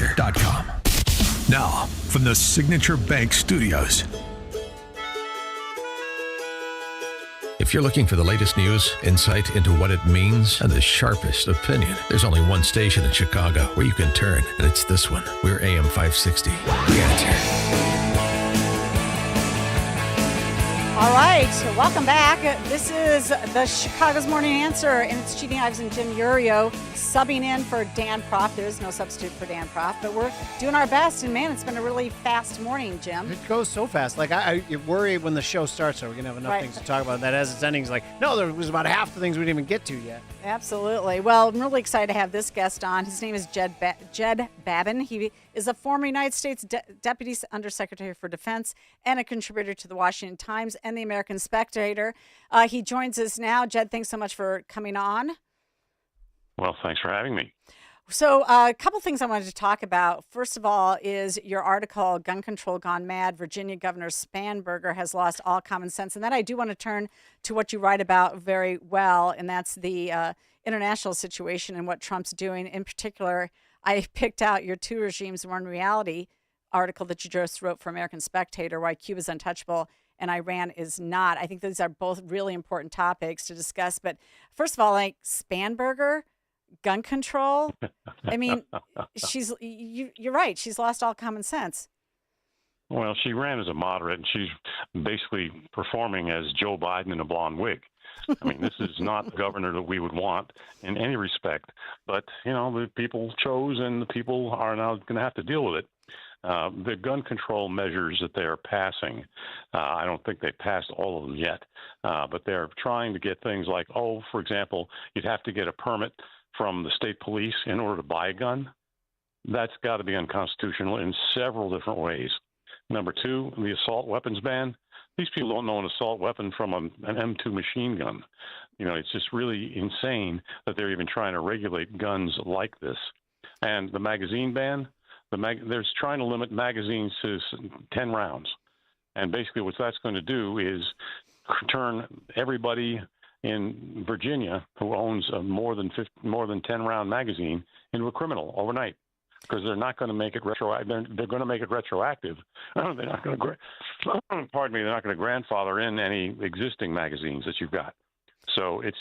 theanswer.com. Now, from the Signature Bank Studios. If you're looking for the latest news, insight into what it means, and the sharpest opinion, there's only one station in Chicago where you can turn, and it's this one. We're AM 560. The Answer. All right, welcome back. This is the Chicago's Morning Answer, and it's Jeannie Ives and Jim Urio subbing in for Dan Proft. There is no substitute for Dan Proft, but we're doing our best. And, man, it's been a really fast morning, Jim. It goes so fast. Like, I worry when the show starts, are we going to have enough things to talk about? That as it's ending, it's like, no, there was about half the things we didn't even get to yet. Absolutely. Well, I'm really excited to have this guest on. His name is Jed Babbin. He is a former United States Deputy Undersecretary for Defense and a contributor to the Washington Times and the American Spectator. He joins us now. Jed, thanks so much for coming on. Well, thanks for having me. So a couple things I wanted to talk about. First of all is your article, Gun Control Gone Mad, Virginia Governor Spanberger has lost all common sense. And then I do want to turn to what you write about very well, and that's the international situation and what Trump's doing. In particular, I picked out your Two Regimes, One Reality article that you just wrote for American Spectator, why Cuba's untouchable and Iran is not. I think these are both really important topics to discuss. But first of all, like Spanberger, gun control. I mean, you're right. She's lost all common sense. Well, she ran as a moderate, and she's basically performing as Joe Biden in a blonde wig. I mean, this is not the governor that we would want in any respect. But, you know, the people chose, and the people are now going to have to deal with it. The gun control measures that they are passing, I don't think they passed all of them yet, but they're trying to get things like, for example, you'd have to get a permit from the state police in order to buy a gun. That's got to be unconstitutional in several different ways. Number two, the assault weapons ban. These people don't know an assault weapon from an M2 machine gun. You know, it's just really insane that they're even trying to regulate guns like this. And the magazine ban, they're trying to limit magazines to 10 rounds. And basically what that's going to do is turn everybody in Virginia who owns a more than 10 round magazine into a criminal overnight, because they're not going to make it retroactive. They're going to make it retroactive. They're not going to, they're not going to grandfather in any existing magazines that you've got. So it's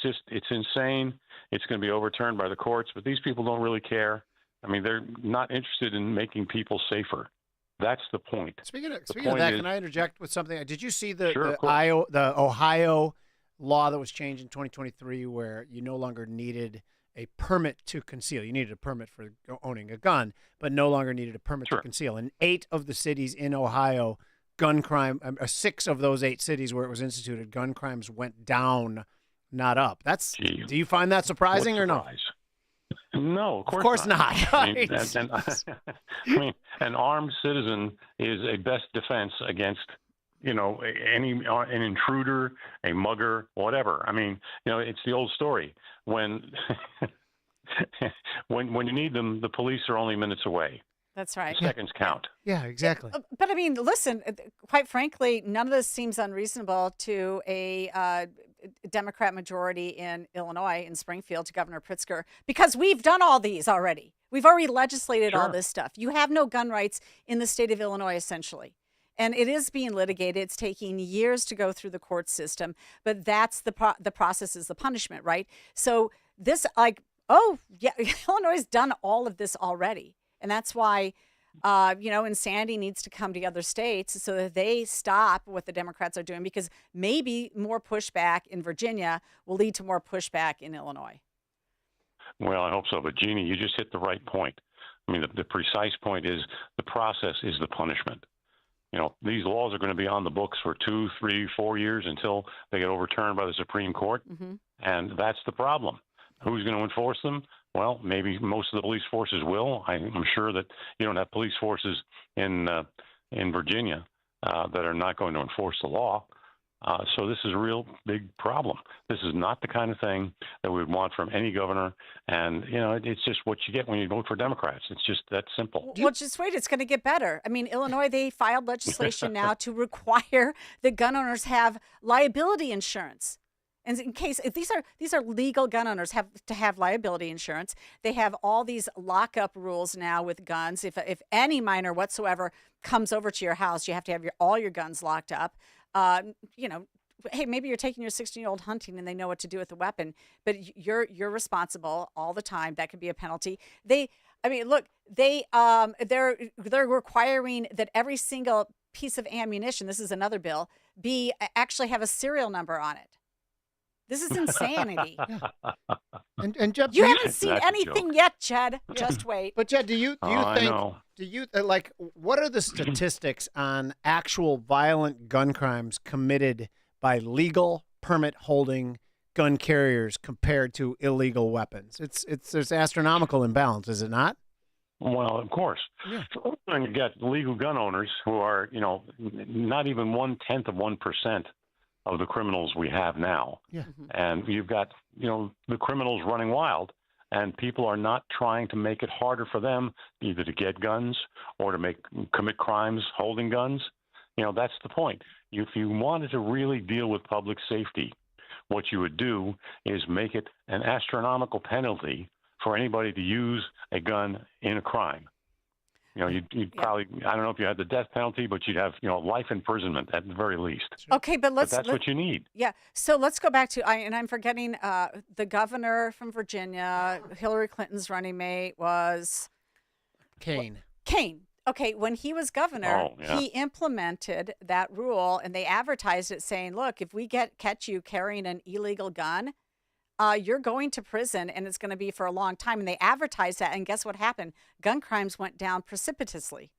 insane. It's going to be overturned by the courts, but these people don't really care. I mean, they're not interested in making people safer. That's the point. Speaking of that, can I interject with something? Did you see the Sure, the Ohio law that was changed in 2023 where you no longer needed a permit to conceal? You needed a permit for owning a gun, but no longer needed a permit to conceal. In 8 of the cities in Ohio, gun crime, 6 of those 8 cities where it was instituted, gun crimes went down, not up. Do you find that surprising or no? No, of course not. I mean, an armed citizen is a best defense against, you know, an intruder, a mugger, whatever. I mean, you know, it's the old story. When when you need them, the police are only minutes away. That's right. The seconds count. Yeah, exactly. But I mean, listen, quite frankly, none of this seems unreasonable to a Democrat majority in Illinois, in Springfield, to Governor Pritzker, because we've done all these already. We've already legislated all this stuff. You have no gun rights in the state of Illinois, essentially. And it is being litigated. It's taking years to go through the court system, but that's the process is the punishment, right? So this, Illinois has done all of this already. And that's why, insanity needs to come to the other states so that they stop what the Democrats are doing, because maybe more pushback in Virginia will lead to more pushback in Illinois. Well, I hope so. But, Jeannie, you just hit the right point. I mean, the precise point is the process is the punishment. You know, these laws are going to be on the books for 2, 3, 4 years until they get overturned by the Supreme Court. Mm-hmm. And that's the problem. Who's going to enforce them? Well, maybe most of the police forces will. I'm sure that you don't have police forces in Virginia that are not going to enforce the law. So this is a real big problem. This is not the kind of thing that we would want from any governor. And, you know, it's just what you get when you vote for Democrats. It's just that simple. Well, just wait. It's going to get better. I mean, Illinois, they filed legislation now to require that gun owners have liability insurance. And in case if these are legal gun owners have to have liability insurance. They have all these lockup rules now with guns. If any minor whatsoever comes over to your house, you have to have all your guns locked up. You know, hey, maybe you're taking your 16-year-old hunting and they know what to do with the weapon, but you're responsible all the time. That could be a penalty. Look, they're requiring that every single piece of ammunition, this is another bill, actually have a serial number on it. This is insanity. And Jed, You haven't seen That's a anything joke. yet, Jed. Just wait. But Jed, do you I think know. like what are the statistics on actual violent gun crimes committed by legal permit holding gun carriers compared to illegal weapons? There's astronomical imbalance, is it not? Well, of course. Yeah. And you got legal gun owners who are, not even 0.1% of the criminals we have now. Yeah. And you've got, the criminals running wild, and people are not trying to make it harder for them either to get guns or to commit crimes holding guns. That's the point. If you wanted to really deal with public safety, what you would do is make it an astronomical penalty for anybody to use a gun in a crime. You'd probably, I don't know if you had the death penalty, but you'd have, life imprisonment at the very least. Okay, but That's what you need. Yeah. So let's go back to, and I'm forgetting the governor from Virginia, Hillary Clinton's running mate was Kane. Okay, when he was governor, Oh, yeah. he implemented that rule, and they advertised it saying, look, if we catch you carrying an illegal gun, you're going to prison, and it's going to be for a long time. And they advertised that, and guess what happened? Gun crimes went down precipitously.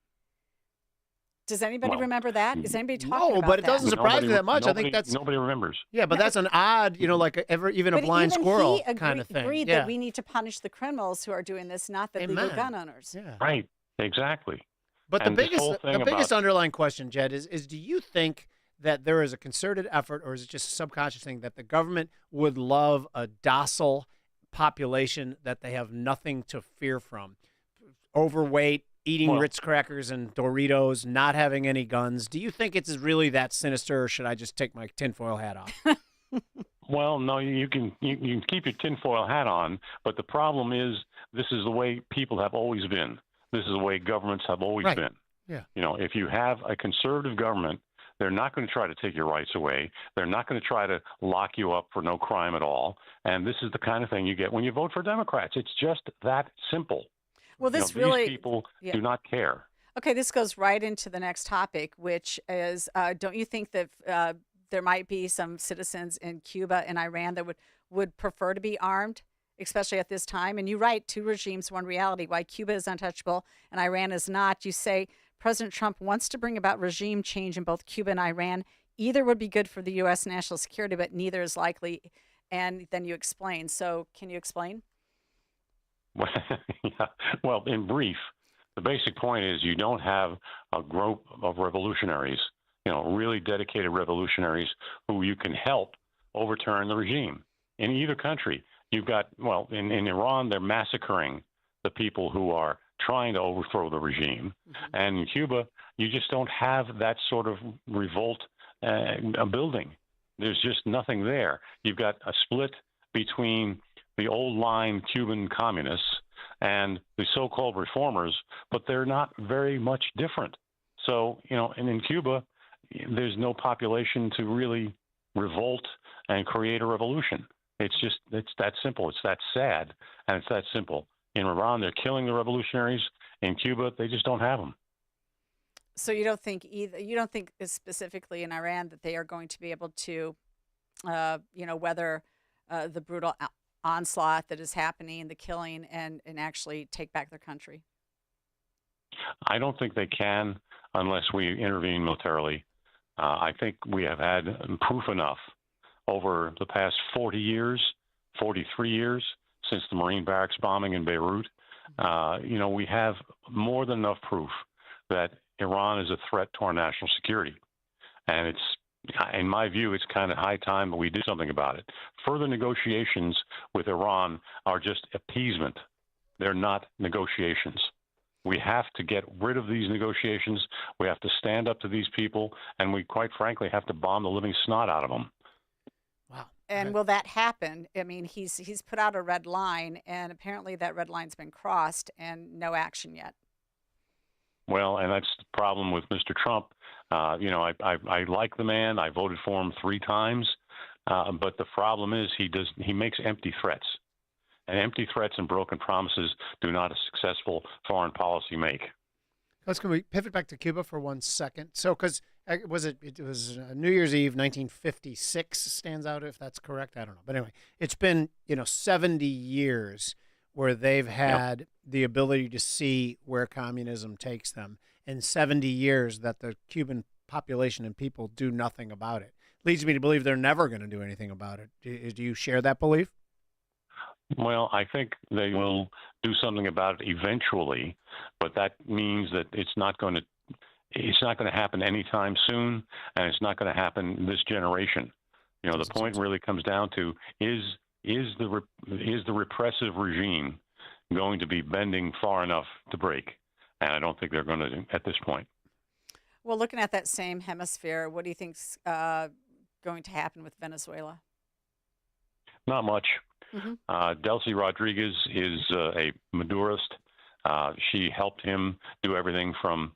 Does anybody remember that? Is anybody talking about but it that? doesn't surprise me that much. I think that's nobody remembers. Yeah, but that's an odd, like even a But blind even squirrel he kind of thing. agreed Yeah. that we need to punish the criminals who are doing this, not the legal Amen. gun owners. Yeah. Right. Exactly. But And the this whole thing biggest about- underlying question, Jed, is do you think that there is a concerted effort, or is it just a subconscious thing, that the government would love a docile population that they have nothing to fear from? Overweight, eating Ritz crackers and Doritos, not having any guns. Do you think it's really that sinister, or should I just take my tinfoil hat off? Well, no, you can keep your tinfoil hat on, but the problem is this is the way people have always been. This is the way governments have always Right. been. Yeah. If you have a conservative government, they're not going to try to take your rights away. They're not going to try to lock you up for no crime at all. And this is the kind of thing you get when you vote for Democrats. It's just that simple. Well, this these really people yeah. do not care. Okay, this goes right into the next topic, which is, don't you think that there might be some citizens in Cuba and Iran that would prefer to be armed, especially at this time? And you write, two regimes, one reality, why Cuba is untouchable and Iran is not. You say President Trump wants to bring about regime change in both Cuba and Iran. Either would be good for the U.S. national security, but neither is likely. And then you explain. So can you explain? Yeah. Well, in brief, the basic point is you don't have a group of revolutionaries, really dedicated revolutionaries who you can help overturn the regime. In either country, you've got, in Iran, they're massacring the people who are trying to overthrow the regime. Mm-hmm. And in Cuba, you just don't have that sort of revolt building. There's just nothing there. You've got a split between the old line Cuban communists and the so-called reformers, but they're not very much different. So, and in Cuba, there's no population to really revolt and create a revolution. It's that simple. It's that sad, and it's that simple. In Iran, they're killing the revolutionaries. In Cuba, they just don't have them. So you don't think specifically in Iran that they are going to be able to, weather the brutal onslaught that is happening, the killing, and actually take back their country? I don't think they can unless we intervene militarily. I think we have had proof enough over the past 43 years since the Marine barracks bombing in Beirut. We have more than enough proof that Iran is a threat to our national security. And in my view, it's kind of high time that we do something about it. Further negotiations with Iran are just appeasement. They're not negotiations. We have to get rid of these negotiations. We have to stand up to these people, and we, quite frankly, have to bomb the living snot out of them. Wow. And will that happen? I mean, he's put out a red line, and apparently that red line's been crossed, and no action yet. Well, and that's the problem with Mr. Trump. I like the man. I voted for him 3 times, but the problem is he makes empty threats, and empty threats and broken promises do not a successful foreign policy make. Can we pivot back to Cuba for 1 second? So, because it was New Year's Eve, 1956 stands out, if that's correct. I don't know, but anyway, it's been 70 years where they've had the ability to see where communism takes them, and 70 years that the Cuban population and people do nothing about it. Leads me to believe they're never going to do anything about it. Do you share that belief? Well, I think they will do something about it eventually, but that means that it's not going to happen anytime soon, and it's not going to happen this generation. The point really comes down to is the repressive regime going to be bending far enough to break? And I don't think they're going to at this point. Well, looking at that same hemisphere, what do you think's going to happen with Venezuela? Not much. Mm-hmm. Delcy Rodriguez is a Madurist. She helped him do everything from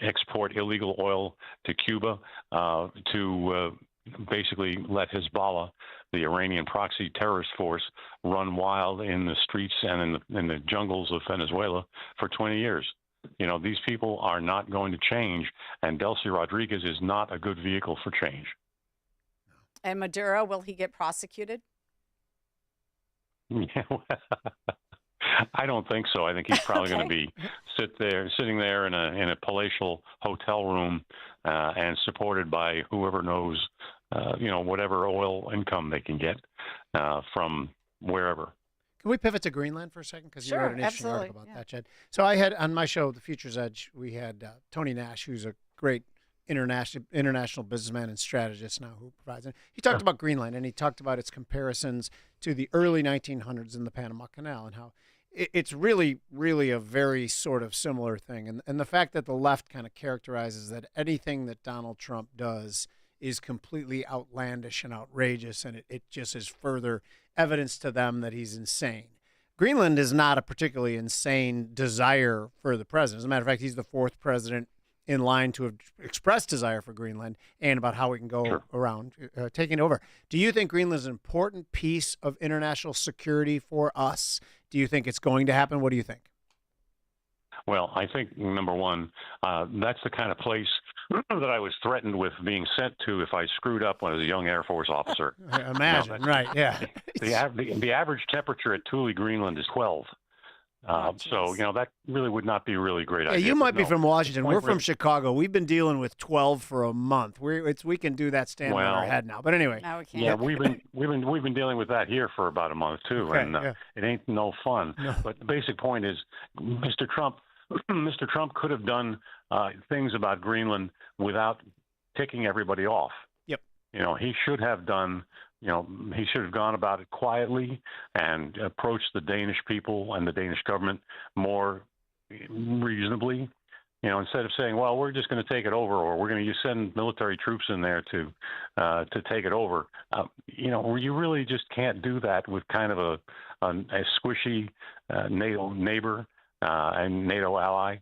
export illegal oil to Cuba to basically let Hezbollah, the Iranian proxy terrorist force, run wild in the streets and in the jungles of Venezuela for 20 years. These people are not going to change, and Delcy Rodriguez is not a good vehicle for change. And Maduro, will he get prosecuted? Yeah, I don't think so. I think he's probably going to be sitting there in a palatial hotel room and supported by whoever knows, whatever oil income they can get from wherever. Can we pivot to Greenland for a second? Because you wrote an interesting article about that, Jed. So I had on my show, The Future's Edge, we had Tony Nash, who's a great international businessman and strategist now who provides it. He talked about Greenland, and he talked about its comparisons to the early 1900s in the Panama Canal and how it's really, really a very sort of similar thing. And the fact that the left kind of characterizes that anything that Donald Trump does is completely outlandish and outrageous, and it just is further evidence to them that he's insane. Greenland is not a particularly insane desire for the president. As a matter of fact, he's the 4th president in line to have expressed desire for Greenland and about how we can go around taking it over. Do you think Greenland is an important piece of international security for us? Do you think it's going to happen? What do you think? Well, I think, number one, that's the kind of place that I was threatened with being sent to if I screwed up when I was a young Air Force officer. Imagine, right, yeah. The average temperature at Thule, Greenland is 12. So, that really would not be a really great idea. You might be from Washington. We're from Chicago. We've been dealing with 12 for a month. We can do that standing on our head now. But anyway. No, we can't. Yeah, we've been dealing with that here for about a month too, okay, and it ain't no fun. No. But the basic point is, Mr. Trump could have done things about Greenland without ticking everybody off. Yep. He should have done. He should have gone about it quietly and approached the Danish people and the Danish government more reasonably. Instead of saying, "Well, we're just going to take it over," or "We're going to send military troops in there to take it over." You really just can't do that with kind of a squishy NATO neighbor and NATO ally.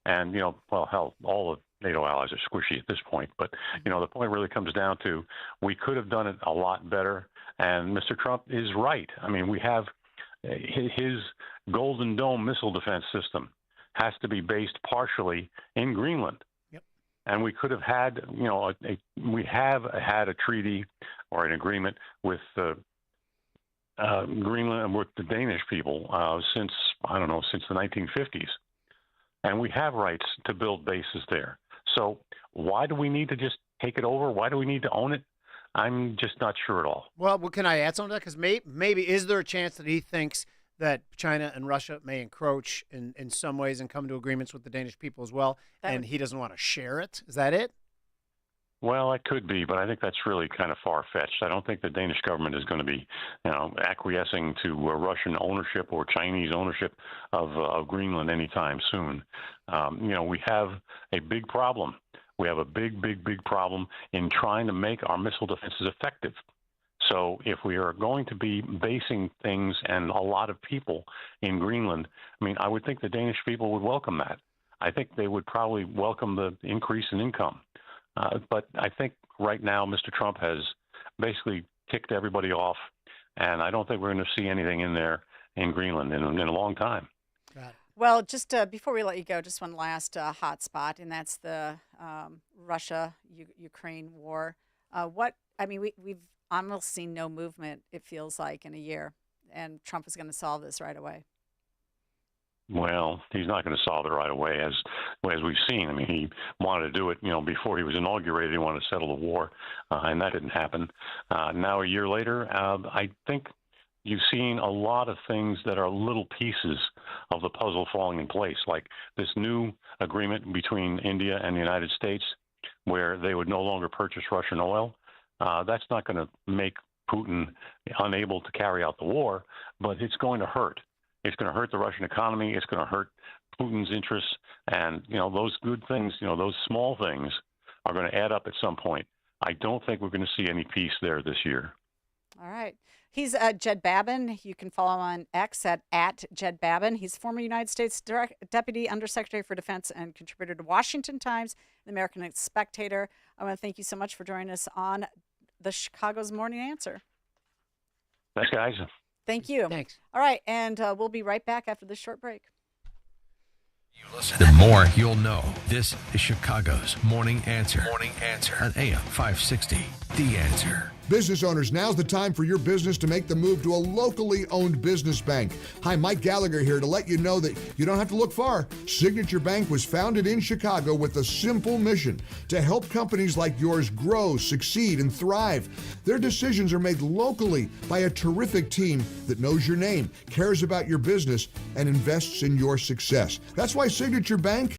And hell, all of NATO allies are squishy at this point. But the point really comes down to we could have done it a lot better. And Mr. Trump is right. I mean, we have his Golden Dome missile defense system has to be based partially in Greenland. Yep. And we could have had, we have had a treaty or an agreement with Greenland and with the Danish people since the 1950s. And we have rights to build bases there. So why do we need to just take it over? Why do we need to own it? I'm just not sure at all. Well, can I add something to that? Because maybe is there a chance that he thinks that China and Russia may encroach in some ways and come to agreements with the Danish people as well, and he doesn't want to share it? Is that it? Well, it could be, but I think that's really kind of far-fetched. I don't think the Danish government is going to be, acquiescing to Russian ownership or Chinese ownership of Greenland anytime soon. We have a big problem. We have a big, big, big problem in trying to make our missile defenses effective. So if we are going to be basing things and a lot of people in Greenland, I mean, I would think the Danish people would welcome that. I think they would probably welcome the increase in income. But I think right now Mr. Trump has basically kicked everybody off, and I don't think we're going to see anything in there in Greenland in a long time. Got it. Well, just before we let you go, just one last hot spot, and that's the Russia-Ukraine war. We've almost seen no movement, it feels like, in a year, and Trump is going to solve this right away. Well, he's not going to solve it right away, as we've seen. I mean, he wanted to do it, before he was inaugurated. He wanted to settle the war, and that didn't happen. Now, a year later, I think you've seen a lot of things that are little pieces of the puzzle falling in place, like this new agreement between India and the United States, where they would no longer purchase Russian oil. That's not going to make Putin unable to carry out the war, but it's going to hurt. It's going to hurt the Russian economy. It's going to hurt Putin's interests. And, those good things, those small things are going to add up at some point. I don't think we're going to see any peace there this year. All right. He's Jed Babbin. You can follow him on X at Jed Babbin. He's former United States Deputy Undersecretary for Defense and contributor to Washington Times, the American Spectator. I want to thank you so much for joining us on the Chicago's Morning Answer. Thanks, guys. Thank you. Thanks. All right, and we'll be right back after this short break. The more you'll know. This is Chicago's Morning Answer. Morning Answer on AM 560. The Answer. Business owners, now's the time for your business to make the move to a locally owned business bank. Hi, Mike Gallagher here to let you know that you don't have to look far. Signature Bank was founded in Chicago with a simple mission to help companies like yours grow, succeed, and thrive. Their decisions are made locally by a terrific team that knows your name, cares about your business, and invests in your success. That's why Signature Bank